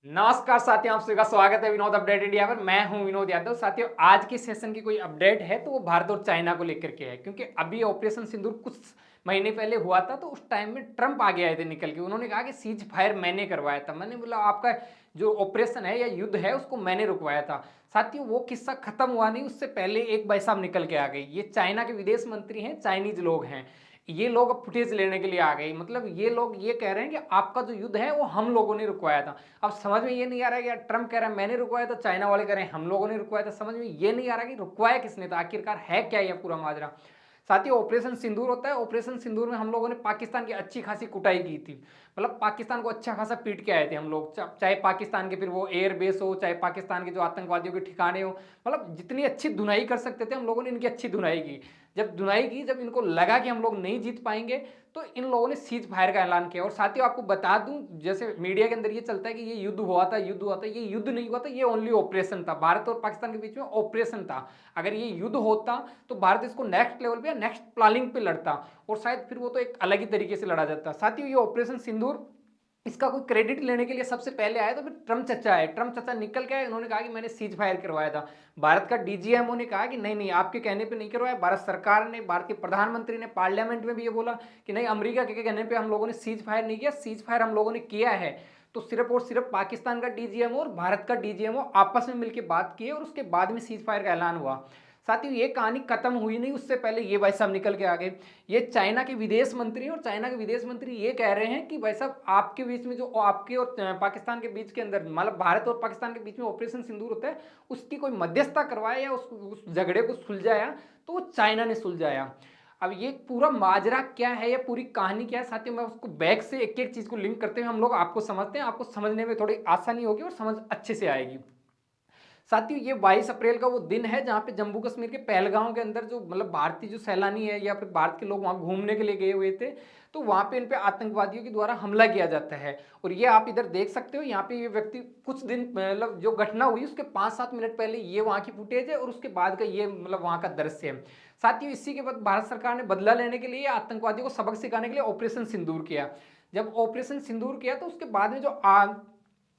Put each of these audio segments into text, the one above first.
नमस्कार साथियों, आप सभी का स्वागत है विनोद अपडेट इंडिया पर। मैं हूं विनोद यादव। साथियों, आज की सेशन की कोई अपडेट है तो वो भारत और चाइना को लेकर के है, क्योंकि अभी ऑपरेशन सिंदूर कुछ महीने पहले हुआ था तो उस टाइम में ट्रंप आगे आए थे निकल के। उन्होंने कहा कि सीज फायर मैंने करवाया था, मैंने बोला आपका जो ऑपरेशन है या युद्ध है उसको मैंने रुकवाया था। साथियों, वो किस्सा खत्म हुआ नहीं, उससे पहले एक भाई साहब निकल के आ गए। ये चाइना के विदेश मंत्री हैं, चाइनीज लोग हैं। ये लोग अब फुटेज लेने के लिए आ गए। मतलब ये लोग ये कह रहे हैं कि आपका जो युद्ध है वो हम लोगों ने रुकवाया था। अब समझ में ये नहीं आ रहा है कि यार ट्रम्प कह रहा है मैंने रुकवाया था, चाइना वाले कह रहे हैं हम लोगों ने रुकवाया था। समझ में ये नहीं आ रहा कि रुकवाया किसने था, आखिरकार है क्या यह पूरा माजरा। साथियों, ऑपरेशन सिंदूर होता है। ऑपरेशन सिंदूर में हम लोगों ने पाकिस्तान की अच्छी खासी कुटाई की थी। मतलब पाकिस्तान को अच्छा खासा पीट के आए थे हम लोग, चाहे पाकिस्तान के फिर वो एयर बेस हो, चाहे पाकिस्तान के जो आतंकवादियों के ठिकाने हो। मतलब जितनी अच्छी धुनाई कर सकते थे हम लोगों ने इनकी अच्छी धुनाई की। जब धुनाई की, जब इनको लगा कि हम लोग नहीं जीत पाएंगे, तो इन लोगों ने सीज फायर का ऐलान किया। और साथियों, आपको बता दूं, जैसे मीडिया के अंदर ये चलता है कि ये युद्ध हुआ था, युद्ध हुआ था, ये युद्ध नहीं हुआ था, ये ओनली ऑपरेशन था। भारत और पाकिस्तान के बीच में ऑपरेशन था। अगर ये युद्ध होता तो भारत इसको नेक्स्ट लेवल पे या नेक्स्ट प्लानिंग पे लड़ता, और शायद फिर वो तो एक अलग ही तरीके से लड़ा जाता। साथियों, ये ऑपरेशन सिंदूर, इसका कोई क्रेडिट लेने के लिए सबसे पहले आया तो फिर ट्रम्प चचा आए। ट्रम्प चचा निकल के आए, उन्होंने कहा कि मैंने सीज फायर करवाया था। भारत का डीजीएमओ ने कहा कि नहीं नहीं, आपके कहने पे नहीं करवाया। भारत सरकार ने, भारत के प्रधानमंत्री ने पार्लियामेंट में भी ये बोला कि नहीं, अमेरिका के कहने पे हम लोगों ने सीज फायर नहीं किया, सीज फायर हम लोगों ने किया है। तो सिर्फ और सिर्फ पाकिस्तान का डीजीएमओ और भारत का डीजीएमओ आपस में मिलकर बात किए और उसके बाद में सीज फायर का ऐलान हुआ। साथियों, ये कहानी खत्म हुई नहीं, उससे पहले ये भाई साहब निकल के आ गए। ये चाइना के विदेश मंत्री हैं, और चाइना के विदेश मंत्री ये कह रहे हैं कि भाई साहब, आपके बीच में जो आपके और पाकिस्तान के बीच के अंदर, मतलब भारत और पाकिस्तान के बीच में ऑपरेशन सिंदूर होता है, उसकी कोई मध्यस्थता करवाया या उस झगड़े को सुलझाया तो वो चाइना ने सुलझाया। अब ये पूरा माजरा क्या है, या पूरी कहानी क्या है साथियों, मैं उसको बैक से एक एक चीज को लिंक करते हुए हम लोग आपको समझते हैं। आपको समझने में थोड़ी आसानी होगी और समझ अच्छे से आएगी। साथियों, ये 22 अप्रैल का वो दिन है जहां पे जम्मू कश्मीर के पहलगांव के अंदर जो, मतलब भारतीय जो सैलानी है या फिर भारत के लोग वहां घूमने के लिए गए हुए थे, तो वहां पे इन पे आतंकवादियों के द्वारा हमला किया जाता है। और ये आप इधर देख सकते हो, यहाँ पे ये व्यक्ति कुछ दिन, मतलब जो घटना हुई उसके 5-7 मिनट पहले ये वहां की फुटेज है, और उसके बाद का ये, मतलब वहां का दृश्य है। साथियों, इसी के बाद भारत सरकार ने बदला लेने के लिए, आतंकवादियों को सबक सिखाने के लिए ऑपरेशन सिंदूर किया। जब ऑपरेशन सिंदूर किया तो उसके बाद में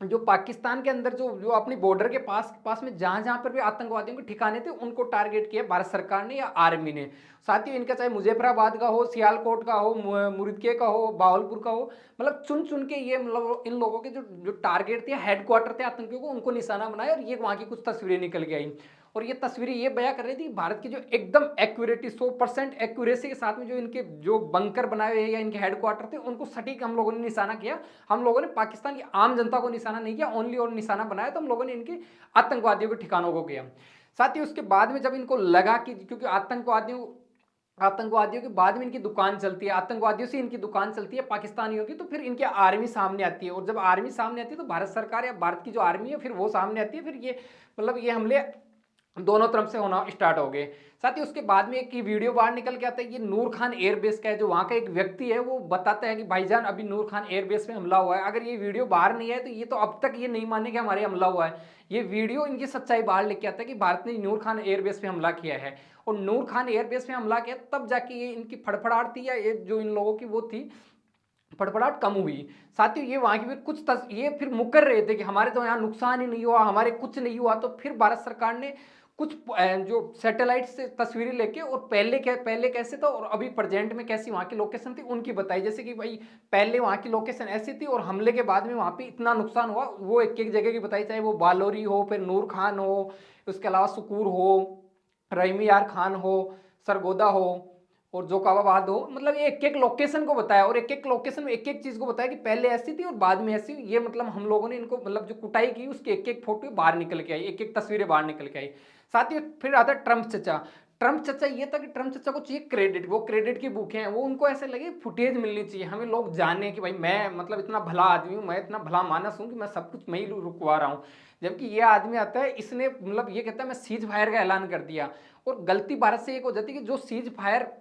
जो पाकिस्तान के अंदर जो जो अपनी बॉर्डर के पास पास में जहां जहां पर भी आतंकवादियों के ठिकाने थे, उनको टारगेट किया भारत सरकार ने या आर्मी ने। साथियों, इनका चाहे मुजफ्फराबाद का हो, सियालकोट का हो, मुर्दके का हो, बावलपुर का हो, मतलब चुन चुन के ये, मतलब इन लोगों के जो जो टारगेट थे, हेडक्वार्टर थे आतंकियों को, उनको निशाना बनाया। और ये वहां की कुछ तस्वीरें निकल के आई, और ये तस्वीरें ये बयां कर रही थी भारत की जो एकदम एक्यूरेटी, 100% एक्यूरेसी के साथ में जो इनके जो बंकर बनाए हुए या इनके हेडक्वार्टर थे, उनको सटीक हम लोगों ने निशाना किया। हम लोगों ने पाकिस्तान की आम जनता को निशाना नहीं किया, ओनली और निशाना बनाया तो हम लोगों ने इनके आतंकवादियों के ठिकानों को किया। साथ ही उसके बाद में जब इनको लगा कि, क्योंकि आतंकवादियों आतंकवादियों के बाद में इनकी दुकान चलती है, आतंकवादियों से इनकी दुकान चलती है पाकिस्तानियों की, तो फिर इनकी आर्मी सामने आती है। और जब आर्मी सामने आती है तो भारत सरकार या भारत की जो आर्मी है फिर वो सामने आती है। फिर ये, मतलब ये हमले दोनों तरफ से होना स्टार्ट हो गए। साथ ही उसके बाद में एक वीडियो बाहर निकल के आता है, ये नूर खान एयरबेस का है, जो वहां का एक व्यक्ति है, वो बताता है कि भाईजान अभी नूर खान एयरबेस में हमला हुआ है। अगर ये वीडियो बाहर नहीं है तो ये तो अब तक ये नहीं माने कि हमारे हमला हुआ है। ये वीडियो इनकी सच्चाई बाहर लेके आता है कि भारत ने नूर खान एयरबेस पे हमला किया है। और नूर खान एयरबेस पे हमला किया तब जाके ये इनकी फड़फड़ाहट थी, या ये जो इन लोगों की वो थी, फड़फड़ाहट कम हुई। साथियों, ये वहां की भी कुछ ये फिर मुकर रहे थे कि हमारे तो यहाँ नुकसान ही नहीं हुआ, हमारे कुछ नहीं हुआ। तो फिर भारत सरकार ने कुछ जो सैटेलाइट से तस्वीरें लेके, और पहले कैसे था और अभी प्रेजेंट में कैसी वहां की लोकेशन थी उनकी बताई। जैसे कि भाई, पहले वहां की लोकेशन ऐसी थी और हमले के बाद में वहां पे इतना नुकसान हुआ, वो एक एक जगह की बताई, चाहे वो बालोरी हो, फिर नूर खान हो, उसके अलावा सुकूर हो, रहीमी यार खान हो, सरगोदा हो, और जोकाबाबाद हो। मतलब ये एक एक लोकेशन को बताया, और एक एक लोकेशन में एक एक चीज को बताया कि पहले ऐसी थी और बाद में ऐसी हुई। ये मतलब हम लोगों ने इनको, मतलब जो कुटाई की उसकी एक एक फोटो बाहर निकल के आई, एक एक तस्वीरें बाहर निकल के आई। साथ ही फिर आता ट्रम्प चचा। ट्रम्प चचा ये था कि ट्रम्प चचा को चाहिए क्रेडिट, वो क्रेडिट की भूखे हैं। वो, उनको ऐसे लगे फुटेज मिलनी चाहिए, हमें लोग जाने कि भाई मैं, मतलब इतना भला आदमी हूँ, मैं इतना भला मानस हूँ कि मैं सब कुछ मैं ही रुकवा रहा हूँ। जबकि ये आदमी आता है, इसने, मतलब ये कहता है मैं सीज फायर का ऐलान कर दिया। और गलती भारत से एक हो जाती है कि जो सीज फायर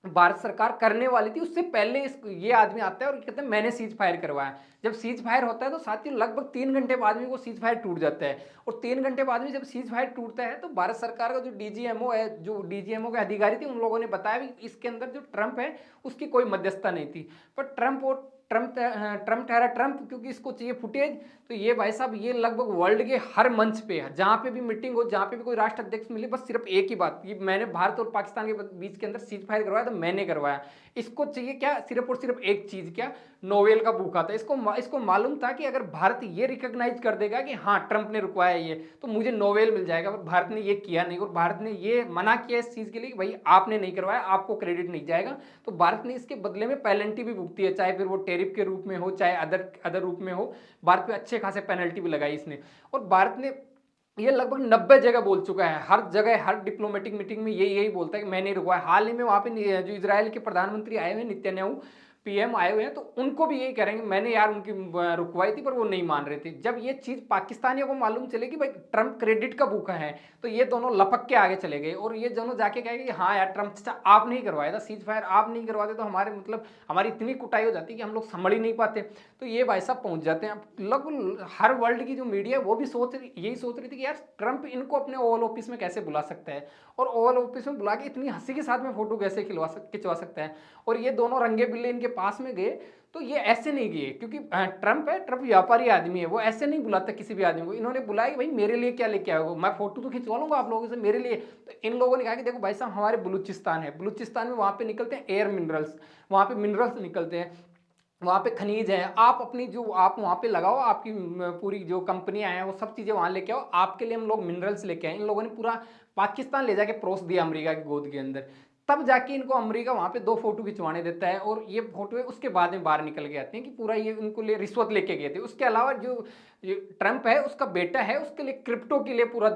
भारत सरकार करने वाली थी उससे पहले ये आदमी आता है और कहते हैं मैंने सीज फायर करवाया। जब सीज फायर होता है तो साथियों लगभग 3 घंटे बाद में वो सीज फायर टूट जाता है। और 3 घंटे बाद में जब सीज फायर टूटता है तो भारत सरकार का जो डीजीएमओ है, जो डीजीएमओ के अधिकारी थे, उन लोगों ने बताया भी इसके अंदर जो ट्रंप है उसकी कोई मध्यस्थता नहीं थी। पर ट्रम्प ठहरा ट्रम्प, क्योंकि इसको चाहिए फुटेज। तो ये भाई साहब ये लगभग वर्ल्ड के हर मंच पे है, जहाँ पे भी मीटिंग हो, जहाँ पे भी कोई राष्ट्र अध्यक्ष मिले, बस सिर्फ एक ही बात, ये मैंने भारत और पाकिस्तान के बीच के अंदर सीज फायर करवाया तो मैंने करवाया। इसको चाहिए क्या, सिर्फ और सिर्फ एक चीज, क्या, नोवेल का भूखा था। इसको मालूम था कि अगर भारत ये रिकॉग्नाइज कर देगा कि हाँ ट्रंप ने रुकवाया ये, तो मुझे नोवेल मिल जाएगा। पर भारत ने ये किया नहीं, और भारत ने ये मना किया इस चीज के लिए कि भाई आपने नहीं करवाया, आपको क्रेडिट नहीं जाएगा। तो भारत ने इसके बदले में पेनल्टी भी भुगती है, चाहे फिर वो टेरिफ के रूप में हो, चाहे अदर रूप में हो। भारत पे अच्छे खासे पेनल्टी भी लगाई इसने। और भारत ने ये लगभग 90 जगह बोल चुका है, हर जगह हर डिप्लोमेटिक मीटिंग में यही बोलता है कि मैंने रुकवाया। हाल ही में वहां पे जो इजराइल के प्रधानमंत्री आए हुए नेतन्याहू पीएम आए हुए हैं, तो उनको भी यही कह रहे हैं मैंने यार उनकी रुकवाई थी, पर वो नहीं मान रहे थे। जब ये चीज पाकिस्तानियों को मालूम चले कि भाई ट्रंप क्रेडिट का भूखा है, तो ये दोनों लपक के आगे चले गए, और ये दोनों जाके कहे कि हाँ यार ट्रंप चाचा आप नहीं करवाया था सीज फायर, आप नहीं करवाते तो हमारे मतलब हमारी इतनी कुटाई हो जाती कि हम लोग संभल ही नहीं पाते। तो ये भाई साहब पहुंच जाते हैं। लगभग हर वर्ल्ड की जो मीडिया है वो भी यही सोच रही थी कि यार ट्रंप इनको अपने ओवल ऑफिस में कैसे बुला सकता है, और ओवल ऑफिस में बुला के इतनी हंसी के साथ में फोटो कैसे खिंचवा सकता है। और ये दोनों रंगे बिल्ले इनके पास में गए, तो ये ऐसे नहीं गए, क्योंकि ट्रंप है, ट्रंप व्यापारी आदमी है, वो ऐसे नहीं बुलाता किसी भी आदमी को। इन्होंने बुलाया कि भाई मेरे लिए क्या लेके आओगे, मैं फोटो तो खिंचवा लूंगा आप लोगों से, मेरे लिए। तो इन लोगों ने कहा कि देखो भाई साहब हमारे बलूचिस्तान है, बलूचिस्तान में वहां पे निकलते हैं एयर मिनरल्स, वहां पे मिनरल्स निकलते हैं, वहाँ पे खनिज है, आप अपनी जो आप वहाँ पे लगाओ, आपकी पूरी जो कंपनियां हैं वो सब चीज़ें वहाँ लेके आओ, आपके लिए हम लोग मिनरल्स लेके आए। इन लोगों ने पूरा पाकिस्तान ले जाके परोस दिया अमेरिका की गोद के अंदर। तब जाके इनको अमेरिका वहाँ पे 2 फोटो खिंचवाने देता है, और ये फोटो है उसके बाद में बाहर निकल के आते हैं कि पूरा ये इनको लिए रिश्वत लेके गए थे। उसके अलावा जो ये ट्रंप है उसका बेटा है, उसके लिए क्रिप्टो के लिए पूरा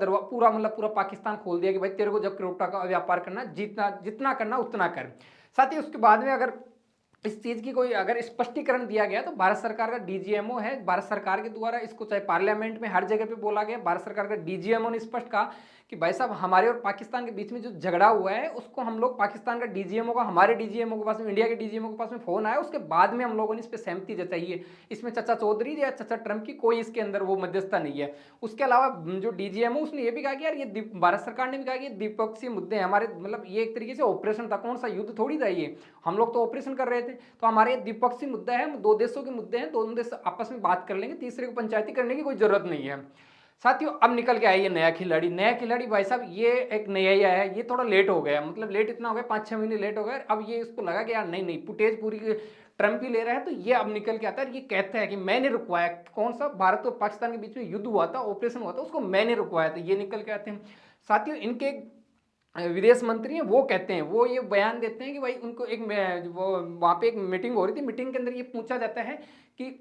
मतलब पूरा पाकिस्तान खोल दिया कि भाई तेरे को जब क्रिप्टो का व्यापार करना, जितना जितना करना उतना कर। साथ ही उसके बाद में अगर इस चीज की कोई अगर स्पष्टीकरण दिया गया, तो भारत सरकार का डीजीएमओ है, भारत सरकार के द्वारा इसको चाहे पार्लियामेंट में हर जगह पे बोला गया, भारत सरकार का डीजीएमओ ने स्पष्ट कहा कि भाई साहब हमारे और पाकिस्तान के बीच में जो झगड़ा हुआ है उसको हम लोग पाकिस्तान का डीजीएमओ का हमारे डीजीएमओ के पास में, इंडिया के डीजीएमओ के पास में फोन आया, उसके बाद में हम लोगों ने इस पर सहमति जताई है। इसमें चाचा चौधरी या चाचा ट्रंप की कोई इसके अंदर वो मध्यस्थता नहीं है। उसके अलावा जो डीजीएमओ उसने ये भी कहा कि यार ये भारत सरकार ने भी कहा कि द्विपक्षीय मुद्दे हैं हमारे, मतलब ये एक तरीके से ऑपरेशन था, कौन सा युद्ध थोड़ी था ये, हम लोग तो ऑपरेशन कर रहे थे। तो हमारे द्विपक्षीय मुद्दा है, 2 देशों के मुद्दे हैं, दोनों देश आपस में बात कर लेंगे, तीसरे को पंचायती करने की कोई जरूरत नहीं है। साथियों अब निकल के आया ये नया खिलाड़ी भाई साहब, ये एक नया ही आया है, ये थोड़ा लेट हो गया, मतलब लेट इतना हो गया 5-6 महीने लेट हो गए। अब ये इसको लगा कि यार नहीं फुटेज पूरी ट्रंप ही ले रहा है, तो ये अब निकल के आता है, ये कहता है कि मैंने रुकवाया, कौन सा भारत और पाकिस्तान के बीच में युद्ध हुआ था, ऑपरेशन हुआ था, उसको मैंने रुकवाया था, ये निकल के आते हैं। साथियों इनके विदेश मंत्री हैं वो कहते हैं, वो ये बयान देते हैं कि भाई उनको वो वहाँ पे एक मीटिंग हो रही थी, मीटिंग के अंदर ये पूछा जाता है कि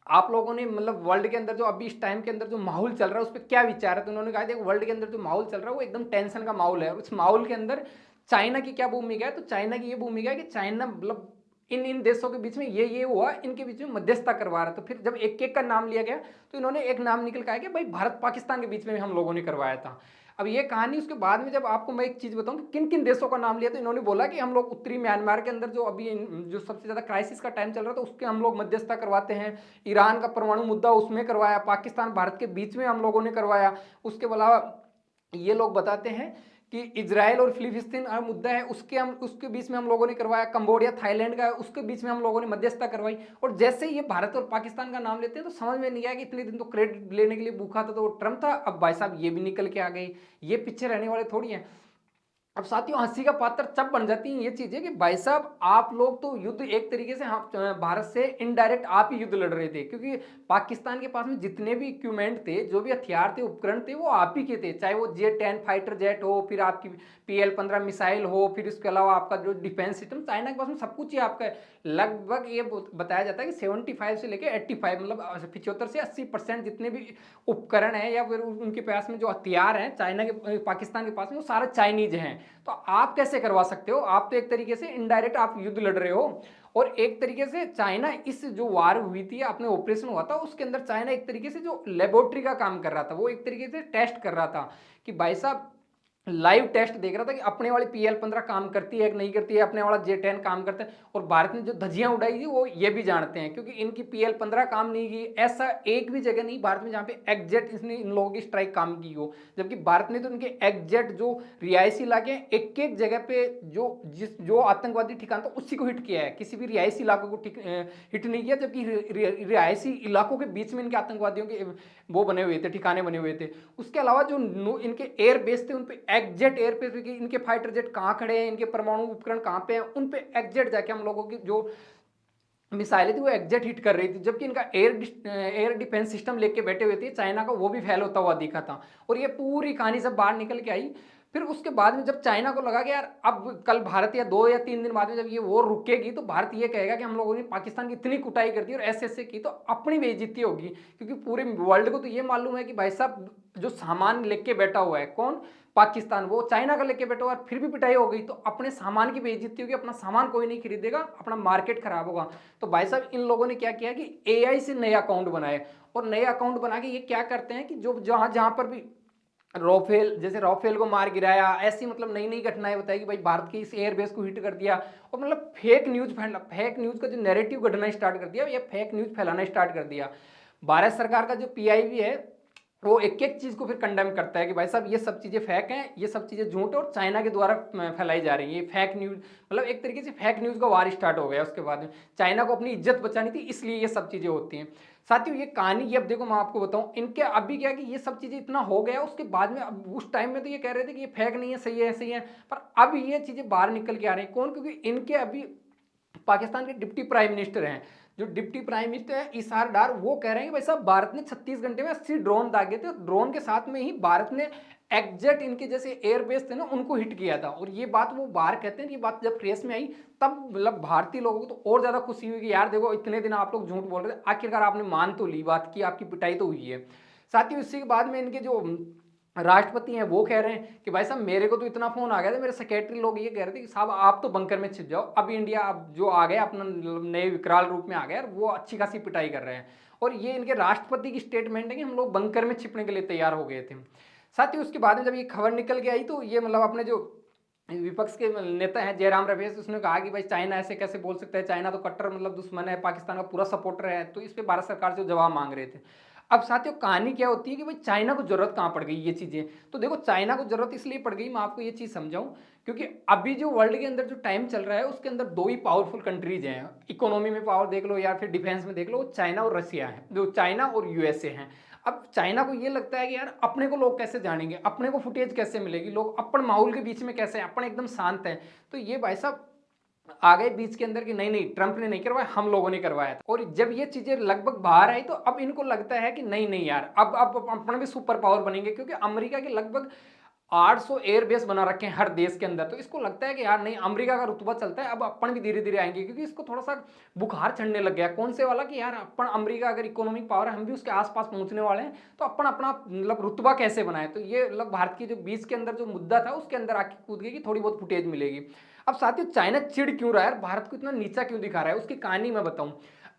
आप लोगों ने मतलब वर्ल्ड के अंदर जो अभी इस टाइम के अंदर जो माहौल चल रहा है उस पर क्या विचार है। तो उन्होंने कहा देखो वर्ल्ड के अंदर जो माहौल चल रहा है वो एकदम टेंशन का माहौल है, उस माहौल के अंदर चाइना की क्या भूमिका है। तो चाइना की ये भूमिका है कि चाइना मतलब इन इन देशों के बीच में ये हुआ, इनके बीच में मध्यस्थता करवा रहा। तो फिर जब एक एक का नाम लिया गया तो इन्होंने एक नाम निकल के आया कि भाई भारत पाकिस्तान के बीच में हम लोगों ने करवाया था। अब ये कहानी उसके बाद में जब आपको मैं एक चीज बताऊं कि किन किन देशों का नाम लिया, तो इन्होंने बोला कि हम लोग उत्तरी म्यांमार के अंदर जो अभी जो सबसे ज्यादा क्राइसिस का टाइम चल रहा था उसके हम लोग मध्यस्थता करवाते हैं, ईरान का परमाणु मुद्दा उसमें करवाया, पाकिस्तान भारत के बीच में हम लोगों ने करवाया। उसके अलावा ये लोग बताते हैं कि इजराइल और फिलिस्तीन मुद्दा है उसके बीच में हम लोगों ने करवाया, कंबोडिया थाईलैंड का उसके बीच में हम लोगों ने मध्यस्थता करवाई। और जैसे ही ये भारत और पाकिस्तान का नाम लेते हैं तो समझ में नहीं आया कि इतने दिन तो क्रेडिट लेने के लिए भूखा था तो वो ट्रंप था, अब भाई साहब ये भी निकल के आ गए, ये पीछे रहने वाले थोड़ी हैं। अब साथियों हंसी का पात्र तब बन जाती है ये चीजें कि भाई साहब आप लोग तो युद्ध एक तरीके से भारत से इनडायरेक्ट आप ही युद्ध लड़ रहे थे, क्योंकि पाकिस्तान के पास में जितने भी इक्विपमेंट थे, जो भी हथियार थे, उपकरण थे, वो आप ही के थे, चाहे वो J-10 फाइटर जेट हो, फिर आपकी PL-15 मिसाइल हो, फिर इसके अलावा आपका जो डिफेंस सिस्टम, चाइना के पास में सब कुछ ही आपका है। लगभग ये बताया जाता है कि 75 से लेकर 85 मतलब 75 से 80% जितने भी उपकरण हैं या फिर उनके पास में जो हथियार हैं चाइना के पाकिस्तान के पास में वो सारे चाइनीज हैं। तो आप कैसे करवा सकते हो, आप तो एक तरीके से इनडायरेक्ट आप युद्ध लड़ रहे हो। और एक तरीके से चाइना इस जो वार हुई थी अपने ऑपरेशन हुआ था उसके अंदर चाइना एक तरीके से जो लेबोरेटरी का काम कर रहा था, वो एक तरीके से टेस्ट कर रहा था कि भाई साहब लाइव टेस्ट देख रहा था कि अपने वाली PL-15 काम करती है कि नहीं करती है, अपने वाला J-10 काम करता है। और भारत ने जो धज्जियां उड़ाई थी वो ये भी जानते हैं, क्योंकि इनकी PL-15 काम नहीं की। ऐसा एक भी जगह नहीं भारत में जहां पे एग्जैक्ट इसने इन लोगों की स्ट्राइक काम की हो, जबकि भारत ने तो इनके एग्जैक्ट जो रिहायशी इलाके हैं एक एक जगह पे जो आतंकवादी ठिकाना था उसी को हिट किया है, किसी भी रिहायशी इलाकों को हिट नहीं किया। जबकि रिहायशी इलाकों के बीच में इनके आतंकवादियों के वो बने हुए थे, ठिकाने बने हुए थे। उसके अलावा जो इनके एयर बेस थे उन पे एग्जैक्ट एयर बेस, इनके फाइटर जेट कहाँ खड़े हैं, इनके परमाणु उपकरण कहाँ पे हैं, उन पे एग्जैक्ट जाके हम लोगों की जो मिसाइलें थी वो एग्जैक्ट हिट कर रही थी। जबकि इनका एयर डिफेंस सिस्टम लेके बैठे हुए थे चाइना का, वो भी फेल होता हुआ दिखा था। और ये पूरी कहानी सब बाहर निकल के आई। फिर उसके बाद में जब चाइना को लगा कि यार अब कल भारत या 2 या 3 दिन बाद में जब ये वॉर रुकेगी तो भारत ये कहेगा कि हम लोगों ने पाकिस्तान की इतनी कुटाई कर दी और ऐसे ऐसे की, तो अपनी बेइज्जती होगी। क्योंकि पूरे वर्ल्ड को तो ये मालूम है कि भाई साहब जो सामान लेके बैठा हुआ है कौन, पाकिस्तान, वो चाइना का लेके बैठा हुआ है, फिर भी पिटाई हो गई तो अपने सामान की बेइज्जती होगी, अपना सामान कोई नहीं खरीदेगा, अपना मार्केट खराब होगा। तो भाई साहब इन लोगों ने क्या किया कि AI से नए अकाउंट बनाए, और नए अकाउंट बना के ये क्या करते हैं कि जो जहां जहां पर भी राफेल, जैसे राफेल को मार गिराया, ऐसी मतलब नई नई घटनाएं बताई कि भाई भारत के इस एयरबेस को हिट कर दिया, और मतलब फेक न्यूज का जो नैरेटिव गढ़ना स्टार्ट कर दिया, या फेक न्यूज फैलाना स्टार्ट कर दिया। भारत सरकार का जो PIB है वो एक एक चीज को फिर कंडेम करता है कि भाई साहब ये सब चीजें फेक हैं, ये सब चीजें झूठ और चाइना के द्वारा फैलाई जा रही है, ये फेक न्यूज। मतलब एक तरीके से फेक न्यूज का वार स्टार्ट हो गया। उसके बाद में चाइना को अपनी इज्जत बचानी थी, इसलिए ये सब चीजें होती हैं। साथियों ये कहानी, ये अब देखो मैं आपको बताऊं, इनके अभी क्या कि ये सब चीजें इतना हो गया, उसके बाद में अब उस टाइम में तो ये कह रहे थे कि ये फेक नहीं है, सही है सही है, पर अब ये चीजें बाहर निकल के आ रही है। कौन? क्योंकि इनके अभी पाकिस्तान के डिप्टी प्राइम मिनिस्टर हैं, जो डिप्टी प्राइम मिनिस्टर है इसार डार, वो कह रहे हैं कि भाई साहब भारत ने 36 घंटे में 80 ड्रोन दागे थे, और ड्रोन के साथ में ही भारत ने एग्जैक्ट इनके जैसे एयरबेस थे ना उनको हिट किया था। और ये बात वो बाहर कहते हैं, ये बात जब प्रेस में आई तब मतलब भारतीय लोगों को तो और ज्यादा खुशी हुई कि यार देखो इतने दिन आप लोग झूठ बोल रहे थे, आखिरकार आपने मान तो ली बात की, आपकी पिटाई तो हुई है। साथ ही इसी के बाद में इनके जो राष्ट्रपति हैं वो कह रहे हैं कि भाई साहब मेरे को तो इतना फोन आ गया था, मेरे सेक्रेटरी लोग ये कह रहे थे कि साहब आप तो बंकर में छिप जाओ, अब इंडिया अब जो आ गया अपना नए विकराल रूप में आ गया, वो अच्छी खासी पिटाई कर रहे हैं। और ये इनके राष्ट्रपति की स्टेटमेंट है कि हम लोग बंकर में छिपने के लिए तैयार हो गए थे। साथ ही उसके बाद में जब ये खबर निकल के आई तो ये मतलब अपने जो विपक्ष के नेता हैं जयराम रमेश, उसने कहा कि भाई चाइना ऐसे कैसे बोल सकता है, चाइना तो कट्टर मतलब दुश्मन है, पाकिस्तान का पूरा सपोर्टर है। तो इस पे भारत सरकार से जवाब मांग रहे थे। अब साथियों कहानी क्या होती है कि भाई चाइना को जरूरत कहां पड़ गई ये चीजें। तो देखो चाइना को जरूरत इसलिए पड़ गई, मैं आपको ये चीज समझाऊं, क्योंकि अभी जो वर्ल्ड के अंदर जो टाइम चल रहा है उसके अंदर दो ही पावरफुल कंट्रीज हैं, इकोनॉमी में पावर देख लो या फिर डिफेंस में देख लो, चाइना और रशिया है, जो चाइना और USA हैं। अब चाइना को ये लगता है कि यार अपने को लोग कैसे जानेंगे, अपने को फुटेज कैसे मिलेगी, लोग अपन माहौल के बीच में कैसे हैं, अपन एकदम शांत हैं। तो ये भाई साहब आ गए बीच के अंदर कि नहीं नहीं ट्रंप ने नहीं करवाया, हम लोगों ने करवाया था। और जब ये चीजें लगभग बाहर आई तो अब इनको लगता है कि नहीं नहीं यार अब अपने भी सुपर पावर बनेंगे, क्योंकि अमेरिका के लगभग 800 एयरबेस बना रखे हैं हर देश के अंदर। तो इसको लगता है कि यार नहीं अमेरिका का रुतबा चलता है, अब अपन भी धीरे धीरे आएंगे, क्योंकि इसको थोड़ा सा बुखार चढ़ने लग गया। कौन से वाला कि यार अपन अमेरिका अगर इकोनॉमिक पावर है, हम भी उसके आसपास पहुंचने वाले हैं, तो अपन अपना मतलब रुतबा कैसे बनाए। तो ये मतलब भारत की जो बीच के अंदर जो मुद्दा था उसके अंदर आके कूद गई कि थोड़ी बहुत फुटेज मिलेगी। अब साथियों चाइना चिढ़ क्यों रहा है, भारत को इतना नीचा क्यों दिखा रहा है, उसकी कहानी मैं बताऊं।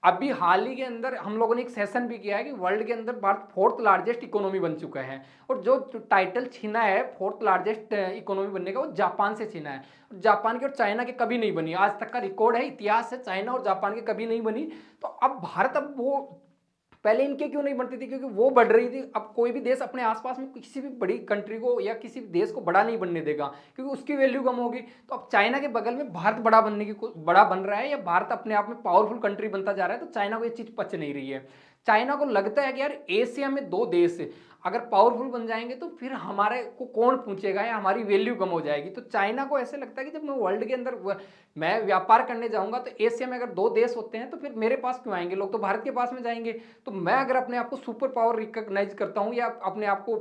अभी हाल ही के अंदर हम लोगों ने एक सेशन भी किया है कि वर्ल्ड के अंदर भारत 4th लार्जेस्ट इकोनॉमी बन चुका है, और जो टाइटल छीना है 4th लार्जेस्ट इकोनॉमी बनने का वो जापान से छीना है। जापान की और चाइना के कभी नहीं बनी, आज तक का रिकॉर्ड है, इतिहास है, चाइना और जापान के कभी नहीं बनी। तो अब भारत, अब वो पहले इनके क्यों नहीं बनती थी, क्योंकि वो बढ़ रही थी। अब कोई भी देश अपने आसपास में किसी भी बड़ी कंट्री को या किसी भी देश को बड़ा नहीं बनने देगा, क्योंकि उसकी वैल्यू कम होगी। तो अब चाइना के बगल में भारत बड़ा बन रहा है, या भारत अपने आप में पावरफुल कंट्री बनता जा रहा है, तो चाइना को ये चीज पच नहीं रही है। चाइना को लगता है कि यार एशिया में दो देश अगर पावरफुल बन जाएंगे तो फिर हमारे को कौन पूछेगा, या हमारी वैल्यू कम हो जाएगी। तो चाइना को ऐसे लगता है कि जब मैं वर्ल्ड के अंदर मैं व्यापार करने जाऊंगा तो एशिया में अगर दो देश होते हैं तो फिर मेरे पास क्यों आएंगे लोग, तो भारत के पास में जाएंगे। तो मैं अगर अपने आप को सुपर पावर रिकॉग्नाइज करता हूं या अपने आप को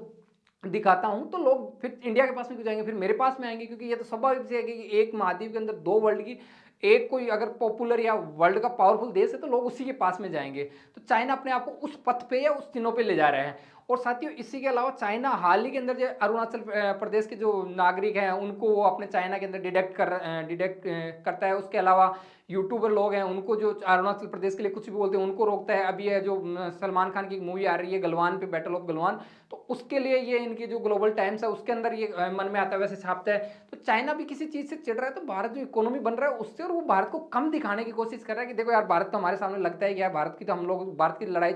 दिखाता हूं, तो लोग फिर इंडिया के पास में क्यों जाएंगे, फिर मेरे पास में आएंगे। क्योंकि ये तो स्वाभाविक है कि एक महाद्वीप के अंदर दो वर्ल्ड की एक कोई अगर पॉपुलर या वर्ल्ड का पावरफुल देश है तो लोग उसी के पास में जाएंगे। तो चाइना अपने आप को उस पथ पे या उस चिन्हों पे ले जा रहा है। और साथियों इसी के अलावा चाइना हाल ही के अंदर जो अरुणाचल प्रदेश के जो नागरिक हैं उनको वो अपने चाइना के अंदर डिडेक्ट करता है। उसके अलावा यूट्यूबर लोग हैं उनको जो अरुणाचल प्रदेश के लिए कुछ भी बोलते हैं उनको रोकता है। अभी ये जो सलमान खान की मूवी आ रही है गलवान पे, बैटल ऑफ गलवान, तो उसके लिए ये इनकी जो ग्लोबल टाइम्स है उसके अंदर ये मन में आता है वैसे छापता है। तो चाइना भी किसी चीज से चिढ़ रहा है तो भारत जो इकोनॉमी बन रहा है उससे, और वो भारत को कम दिखाने की कोशिश कर रहा है कि देखो यार भारत तो हमारे सामने लगता है कि यार भारत की तो हम लोग, भारत की लड़ाई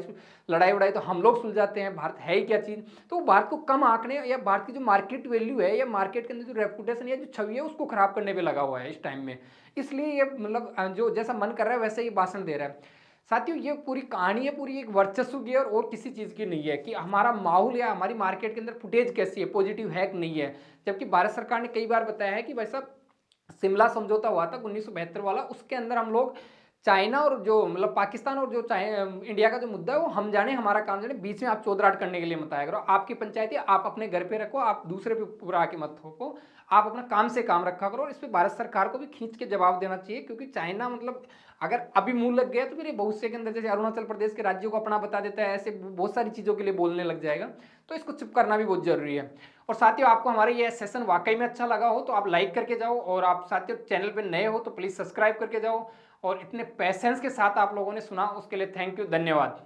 लड़ाई उड़ाई तो हम लोग सुलझाते हैं, भारत है ही क्या चीज। तो भारत को कम आंकने या भारत की जो मार्केट वैल्यू है या मार्केट के अंदर जो रेपुटेशन या जो छवि है उसको खराब करने पे लगा हुआ है इस टाइम में। इसलिए ये मतलब जो जैसा मन कर रहा है वैसे ही भाषण दे रहा है। साथियों ये पूरी कहानी है, पूरी एक वर्चस्व की है और किसी चीज की नहीं है कि हमारा माहौल या हमारी मार्केट के अंदर फुटेज कैसी है, पॉजिटिव है कि नहीं है। जबकि भारत सरकार ने कई बार बताया है कि भाई साहब शिमला समझौता हुआ था 1972 वाला, उसके अंदर हम लोग चाइना और जो मतलब पाकिस्तान और जो इंडिया का जो मुद्दा है वो हम जाने हमारा काम जाने, बीच में आप चौधराट करने के लिए मत आया करो। आपकी पंचायती आप अपने घर पे रखो, आप दूसरे पे पूरा आके मत थोपो, आप अपना काम से काम रखा करो। और इस पे भारत सरकार को भी खींच के जवाब देना चाहिए, क्योंकि चाइना मतलब अगर अभी मुंह लग गया तो फिर ये भविष्य के अंदर जैसे अरुणाचल प्रदेश के राज्यों को अपना बता देता है, ऐसे बहुत सारी चीजों के लिए बोलने लग जाएगा। तो इसको चुप करना भी बहुत जरूरी है। और साथियों आपको हमारा ये सेशन वाकई में अच्छा लगा हो तो आप लाइक करके जाओ, और आप साथियों चैनल पे नए हो तो प्लीज सब्सक्राइब करके जाओ। और इतने पेशेंस के साथ आप लोगों ने सुना उसके लिए थैंक यू, धन्यवाद।